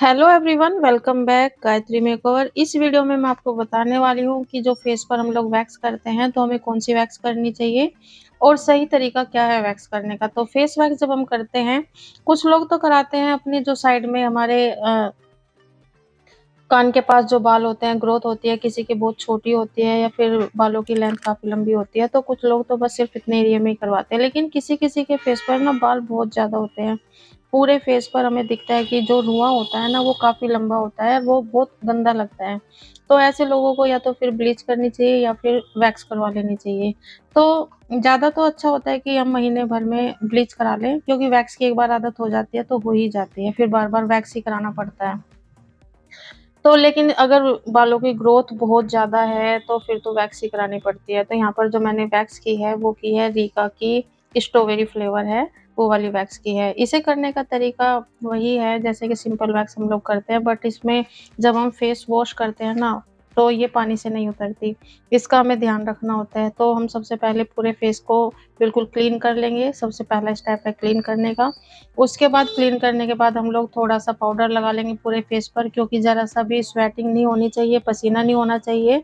Hello everyone, welcome back Gayatri makeover. इस video में मैं आपको बताने वाली हूँ कि जो फेस पर हम लोग वैक्स करते हैं तो हमें कौन सी वैक्स करनी चाहिए और सही तरीका क्या है वैक्स करने का। तो फेस वैक्स जब हम करते हैं, कुछ लोग तो कराते हैं अपनी जो साइड में हमारे कान के पास जो बाल होते हैं, ग्रोथ होती है, किसी की बहुत छोटी होती है या फिर बालों की लेंथ काफी लंबी होती है, तो कुछ लोग तो बस सिर्फ इतने एरिया में ही करवाते हैं। लेकिन किसी किसी के फेस पर ना बाल बहुत ज्यादा होते हैं, पूरे फेस पर हमें दिखता है कि जो धुआं होता है ना वो काफी लंबा होता है, वो बहुत गंदा लगता है। तो ऐसे लोगों को या तो फिर ब्लीच करनी चाहिए या फिर वैक्स करवा लेनी चाहिए। तो ज्यादा तो अच्छा होता है कि हम महीने भर में ब्लीच करा लें, क्योंकि वैक्स की एक बार आदत हो जाती है तो हो ही जाती है, फिर बार बार वैक्स ही कराना पड़ता है। तो लेकिन अगर बालों की ग्रोथ बहुत ज़्यादा है तो फिर तो वैक्स ही करानी पड़ती है। तो यहाँ पर जो मैंने वैक्स की है वो की है रीका की, स्ट्रॉबेरी फ्लेवर है, वो वाली वैक्स की है। इसे करने का तरीका वही है जैसे कि सिंपल वैक्स हम लोग करते हैं, बट इसमें जब हम फेस वॉश करते हैं ना तो ये पानी से नहीं उतरती, इसका हमें ध्यान रखना होता है। तो हम सबसे पहले पूरे फेस को बिल्कुल क्लीन कर लेंगे, सबसे पहला स्टेप है क्लीन करने का। उसके बाद क्लीन करने के बाद हम लोग थोड़ा-सा पाउडर लगा लेंगे पूरे फेस पर, क्योंकि ज़रा-सा भी स्वेटिंग नहीं होनी चाहिए, पसीना नहीं होना चाहिए।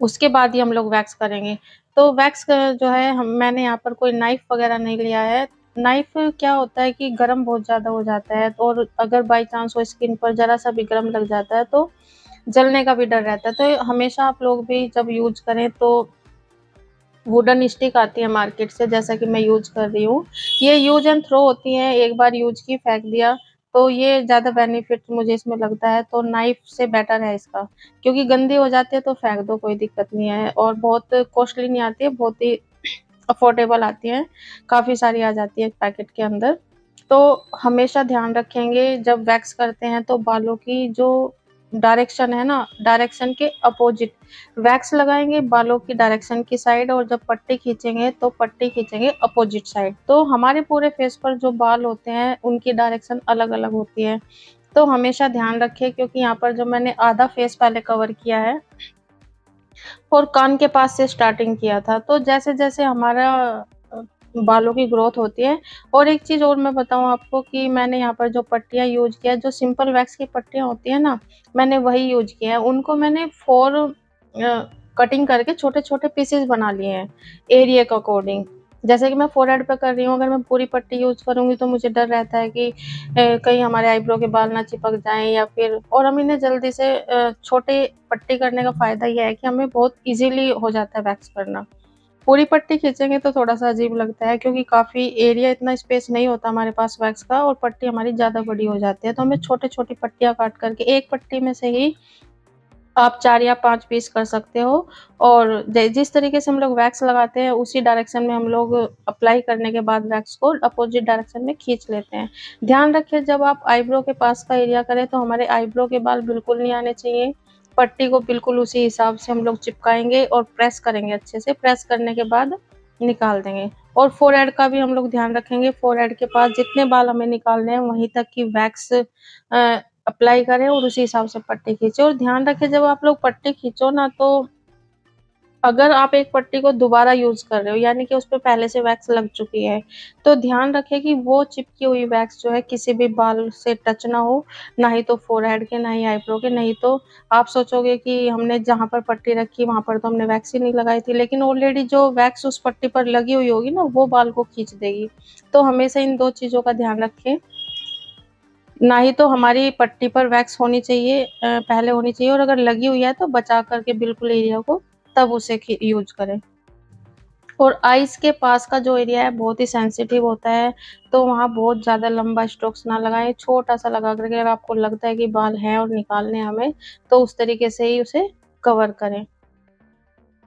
उसके बाद ही हम लोग वैक्स करेंगे। तो वैक्स जो है हम मैंने यहाँ पर कोई नाइफ़ वग़ैरह नहीं लिया है। नाइफ़ क्या होता है कि गरम बहुत ज़्यादा हो जाता है, तो और अगर बाय चांस वो स्किन पर ज़रा-सा भी गरम लग जाता है तो जलने का भी डर रहता है। तो हमेशा आप लोग भी जब यूज़ करें तो वुडन स्टिक आती है मार्केट से, जैसा कि मैं यूज़ कर रही हूँ। ये यूज़ एंड थ्रो होती हैं, एक बार यूज़ की फेंक दिया, तो ये ज़्यादा बेनिफिट मुझे इसमें लगता है। तो नाइफ़ से बेटर है इसका, क्योंकि गंदी हो जाती है तो फेंक दो, कोई दिक्कत नहीं है और बहुत कॉस्टली नहीं आती है, बहुत ही अफोर्डेबल आती हैं, काफ़ी सारी आ जाती है एक पैकेट के अंदर। तो हमेशा ध्यान रखेंगे जब वैक्स करते हैं तो बालों की जो डायरेक्शन है ना, डायरेक्शन के अपोज़िट वैक्स लगाएँगे बालों की डायरेक्शन की साइड, और जब पट्टी खींचेंगे तो पट्टी खींचेंगे अपोज़िट साइड। तो हमारे पूरे फेस पर जो बाल होते हैं उनकी डायरेक्शन अलग-अलग होती है। तो हमेशा ध्यान रखें, क्योंकि यहाँ पर जो मैंने आधा फेस पहले कवर किया है और कान के पास से स्टार्टिंग किया था। तो जैसे-जैसे हमारा अ, बालों की ग्रोथ होती है। और एक चीज़ और मैं बताऊँ आपको कि मैंने यहाँ पर जो पट्टियाँ यूज़ किया है, जो सिंपल वैक्स की पट्टियाँ होती हैं ना, मैंने वही यूज़ किया है। उनको मैंने 4 कटिंग करके छोटे-छोटे पीसेज़ बना लिए हैं, एरिया के अकॉर्डिंग। जैसे कि मैं फोरहेड पे कर रही हूँ, अगर मैं पूरी पट्टी यूज़ करूँगी तो मुझे डर रहता है कि कहीं हमारे आईब्रो के बाल ना चिपक जाएँ या फिर, और हम इन्हें जल्दी से छोटे पट्टी करने का फ़ायदा ये है कि हमें बहुत ईज़िली हो जाता है वैक्स करना। पूरी पट्टी खींचेंगे तो थोड़ा-सा अजीब लगता है, क्योंकि काफ़ी एरिया, इतना स्पेस नहीं होता हमारे पास वैक्स का और पट्टी हमारी ज़्यादा बड़ी हो जाती है। तो हमें छोटी-छोटी पट्टियाँ काट करके एक पट्टी में से ही आप 4 या 5 पीस कर सकते हो, और जिस तरीके से हम लोग वैक्स लगाते हैं उसी डायरेक्शन में हम लोग अप्लाई करने के बाद वैक्स को अपोज़िट डायरेक्शन में खींच लेते हैं। ध्यान रखिए जब आप आईब्रो के पास का एरिया करें तो हमारे आईब्रो के बाल बिल्कुल नहीं आने चाहिए। पट्टी को बिल्कुल उसी हिसाब से हम लोग चिपकाएँगे और प्रेस करेंगे अच्छे से, प्रेस करने के बाद निकाल देंगे। और फोरहेड का भी हम लोग ध्यान रखेंगे, फोरहेड के पास जितने बाल हमें निकालने हैं वहीं तक की वैक्स अप्लाई करें और उसी हिसाब से पट्टी खींचे। और ध्यान रखें जब आप लोग पट्टी खींचो ना, तो अगर आप एक पट्टी को दोबारा यूज़ कर रहे हो, यानी कि उसपे पहले से वैक्स लग चुकी है, तो ध्यान रखें कि वो चिपकी हुई वैक्स जो है किसी भी बाल से टच ना हो, ना ही तो फोरहेड के, ना ही आईब्रो के। नहीं तो आप सोचोगे कि हमने जहाँ पर पट्टी रखी वहाँ पर तो हमने वैक्स ही नहीं लगाई थी, लेकिन ऑलरेडी जो वैक्स उस पट्टी पर लगी हुई होगी ना, वो बाल को खींच देगी। तो हमेशा इन 2 चीज़ों का ध्यान रखें। ना ही तो हमारी पट्टी पर वैक्स होनी चाहिए, पहले होनी चाहिए, और अगर लगी हुई है तो बचा कर के बिल्कुल एरिया को तब उसे यूज़ करें। और आइज़ के पास का जो एरिया है बहुत ही सेंसिटिव होता है, तो वहाँ बहुत ज़्यादा लंबा स्ट्रोक्स ना लगाएँ, छोटा-सा लगा कर के, अगर आपको लगता है कि बाल हैं और निकालने हैं हमें, तो उस तरीके से ही उसे कवर करें।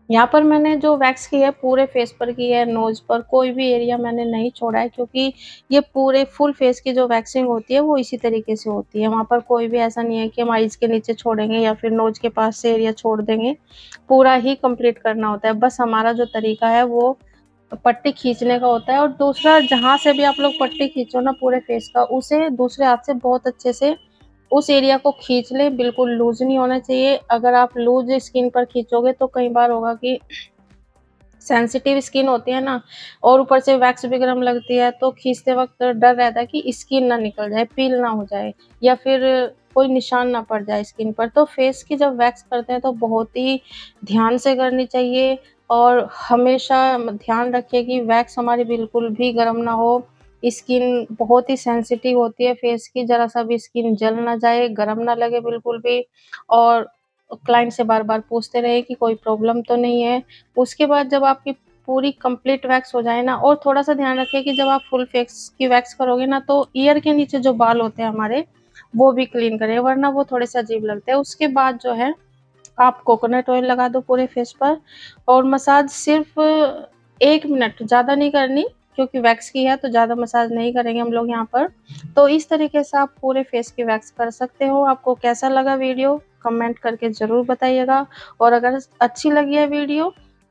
यहाँ पर मैंने जो वैक्स की है पूरे फेस पर की है, नोज़ पर कोई भी एरिया मैंने नहीं छोड़ा है, क्योंकि ये पूरे फुल फेस की जो वैक्सिंग होती है वो इसी तरीके से होती है। वहाँ पर कोई भी ऐसा नहीं है कि हम आइज़ के नीचे छोड़ेंगे या फिर नोज़ के पास से एरिया छोड़ देंगे, पूरा ही कंप्लीट करना होता है। बस हमारा जो तरीका है वो पट्टी खींचने का होता है, और दूसरा जहाँ से भी आप लोग पट्टी खींचो ना पूरे फेस का, उसे दूसरे हाथ से बहुत अच्छे से उस एरिया को खींच लें, बिल्कुल लूज़ नहीं होना चाहिए। अगर आप लूज़ स्किन पर खींचोगे तो कई बार होगा कि सेंसिटिव स्किन होती है ना, और ऊपर से वैक्स भी गरम लगती है, तो खींचते वक़्त डर रहता है कि स्किन ना निकल जाए, पील ना हो जाए या फिर कोई निशान ना पड़ जाए स्किन पर। तो फेस की जब वैक्स करते हैं तो बहुत ही ध्यान से करनी चाहिए, और हमेशा ध्यान रखिए कि वैक्स हमारी बिल्कुल भी गरम ना हो। स्किन बहुत ही सेंसिटिव होती है फेस की, ज़रा-सा भी स्किन जल ना जाए, गरम ना लगे बिल्कुल भी, और क्लाइंट से बार-बार पूछते रहें कि कोई प्रॉब्लम तो नहीं है। उसके बाद जब आपकी पूरी कंप्लीट वैक्स हो जाए ना, और थोड़ा-सा ध्यान रखिए कि जब आप फुल फेस की वैक्स करोगे ना, तो ईयर के नीचे जो बाल होते हैं हमारे, वो भी क्लीन करें, वरना वो थोड़े-से अजीब लगते हैं। उसके बाद जो है, आप कोकोनट ऑयल लगा दो पूरे फेस पर, और मसाज सिर्फ़ 1 मिनट, ज़्यादा नहीं करनी, क्योंकि वैक्स की है तो ज़्यादा मसाज नहीं करेंगे हम लोग यहाँ पर। तो इस तरीके से आप पूरे फेस की वैक्स कर सकते हो। आपको कैसा लगा वीडियो, कमेंट करके ज़रूर बताइएगा, और अगर अच्छी लगी है वीडियो